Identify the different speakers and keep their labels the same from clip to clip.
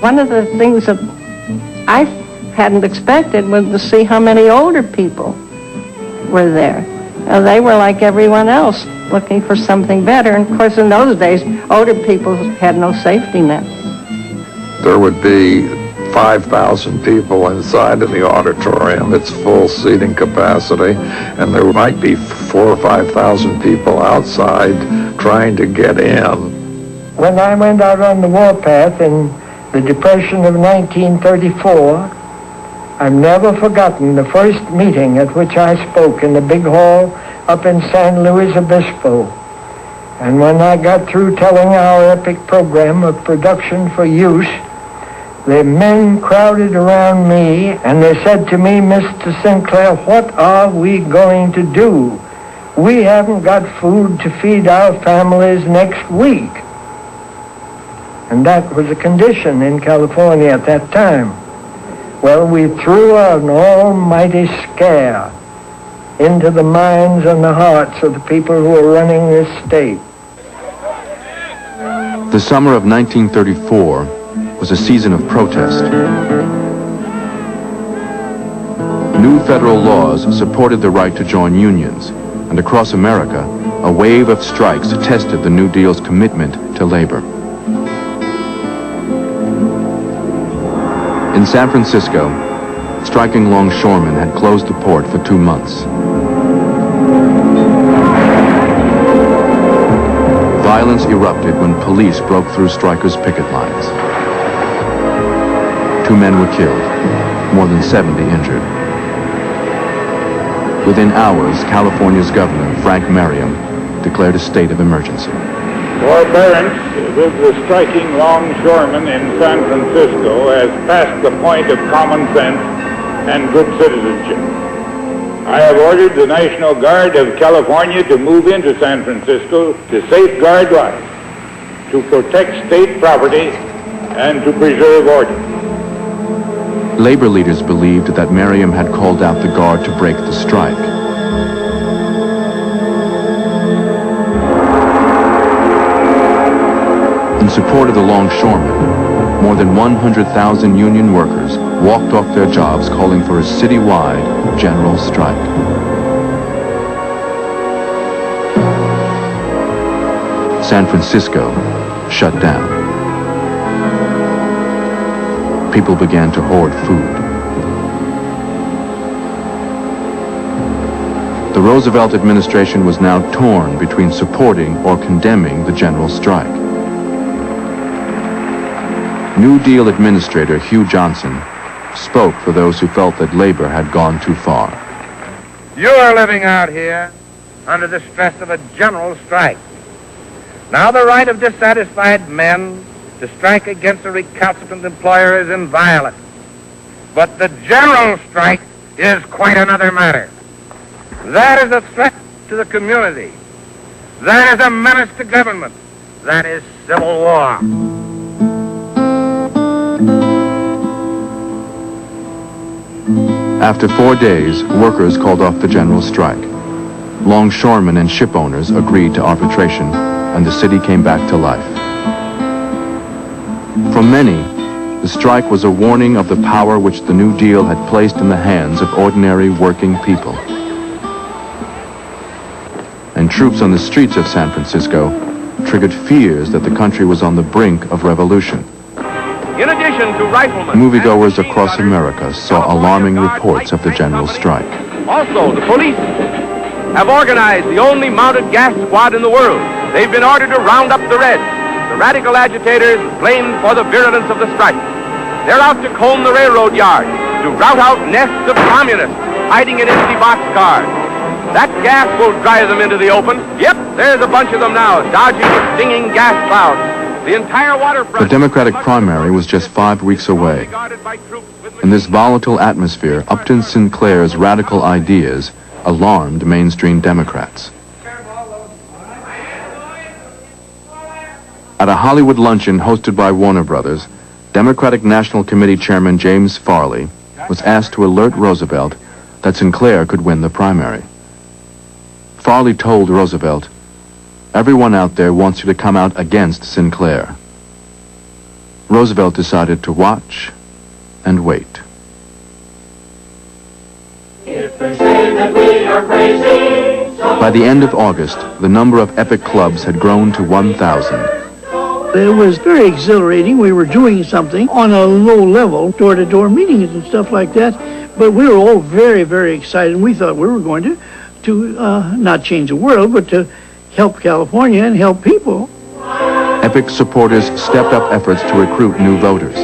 Speaker 1: One of the things that I hadn't expected was to see how many older people were there. They were like everyone else, looking for something better. And of course, in those days, older people had no safety net.
Speaker 2: There would be 5,000 people inside of the auditorium, its full seating capacity, and there might be 4,000 or 5,000 people outside trying to get in.
Speaker 3: When I went out on the warpath in the Depression of 1934, I've never forgotten the first meeting at which I spoke in the big hall up in San Luis Obispo. And when I got through telling our epic program of production for use, the men crowded around me and they said to me, "Mr. Sinclair, what are we going to do? We haven't got food to feed our families next week." And that was a condition in California at that time. Well, we threw an almighty scare into the minds and the hearts of the people who were running this state.
Speaker 4: The summer of 1934 was a season of protest. New federal laws supported the right to join unions, and across America, a wave of strikes tested the New Deal's commitment to labor. In San Francisco, striking longshoremen had closed the port for 2 months. Violence erupted when police broke through strikers' picket lines. 2 men were killed, more than 70 injured. Within hours, California's governor, Frank Merriam, declared a state of emergency.
Speaker 5: Forbearance with the striking longshoremen in San Francisco has passed the point of common sense and good citizenship. I have ordered the National Guard of California to move into San Francisco to safeguard life, to protect state property, and to preserve order.
Speaker 4: Labor leaders believed that Merriam had called out the Guard to break the strike. In support of the longshoremen, more than 100,000 union workers walked off their jobs calling for a citywide general strike. San Francisco shut down. People began to hoard food. The Roosevelt administration was now torn between supporting or condemning the general strike. New Deal Administrator Hugh Johnson spoke for those who felt that labor had gone too far.
Speaker 6: You are living out here under the stress of a general strike. Now the right of dissatisfied men to strike against a recalcitrant employer is inviolate. But the general strike is quite another matter. That is a threat to the community. That is a menace to government. That is civil war.
Speaker 4: After 4 days, workers called off the general strike. Longshoremen and ship owners agreed to arbitration, and the city came back to life. For many, the strike was a warning of the power which the New Deal had placed in the hands of ordinary working people. And troops on the streets of San Francisco triggered fears that the country was on the brink of revolution.
Speaker 6: In addition to riflemen,
Speaker 4: Moviegoers across America saw alarming reports of the general strike.
Speaker 6: Also, the police have organized the only mounted gas squad in the world. They've been ordered to round up the Reds, the radical agitators blamed for the virulence of the strike. They're out to comb the railroad yards, to rout out nests of communists hiding in empty boxcars. That gas will drive them into the open. Yep, there's a bunch of them now, dodging the stinging gas clouds. The entire waterfront...
Speaker 4: The Democratic primary was just 5 weeks away. In this volatile atmosphere, Upton-Sinclair's radical ideas alarmed mainstream Democrats. At a Hollywood luncheon hosted by Warner Brothers, Democratic National Committee Chairman James Farley was asked to alert Roosevelt that Sinclair could win the primary. Farley told Roosevelt, "Everyone out there wants you to come out against Sinclair." Roosevelt decided to watch and wait. By the end of August, the number of Epic clubs had grown to 1,000.
Speaker 7: It was very exhilarating. We were doing something on a low level, door-to-door meetings and stuff like that. But we were all very, very excited. We thought we were going to not change the world, but to help California and help people.
Speaker 4: Epic supporters stepped up efforts to recruit new voters.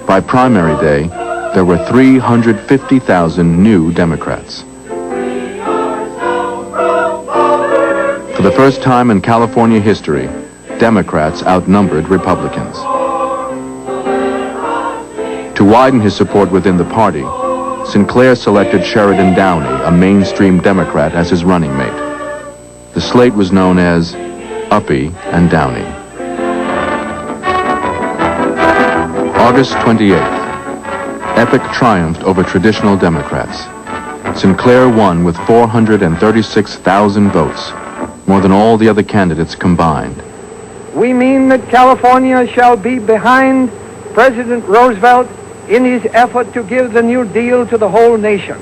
Speaker 4: By primary day, there were 350,000 new Democrats. For the first time in California history, Democrats outnumbered Republicans. To widen his support within the party, Sinclair selected Sheridan Downey, a mainstream Democrat, as his running mate. The slate was known as Uppy and Downey. August 28th. Epic triumphed over traditional Democrats. Sinclair won with 436,000 votes, more than all the other candidates combined.
Speaker 8: We mean that California shall be behind President Roosevelt in his effort to give the New Deal to the whole nation.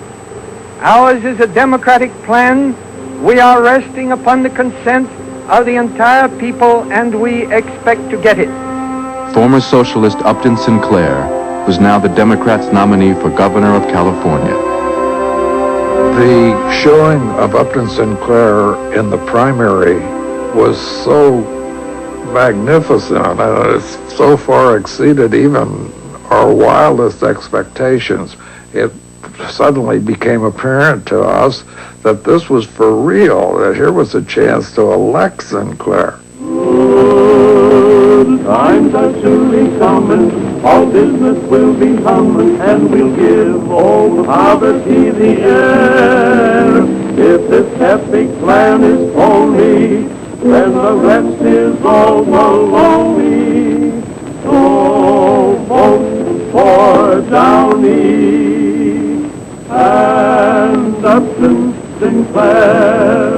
Speaker 8: Ours is a democratic plan. We are resting upon the consent of the entire people, and we expect to get it.
Speaker 4: Former socialist Upton-Sinclair was now the Democrats' nominee for governor of California.
Speaker 2: The showing of Upton-Sinclair in the primary was so magnificent, and it so far exceeded even our wildest expectations. It suddenly became apparent to us that this was for real, that here was a chance to elect Sinclair.
Speaker 9: Good times are soon coming, all business will be humming, and we'll give old poverty the air. If this epic plan is phony, then the rest is all baloney. So vote for Downey and Upton-Sinclair.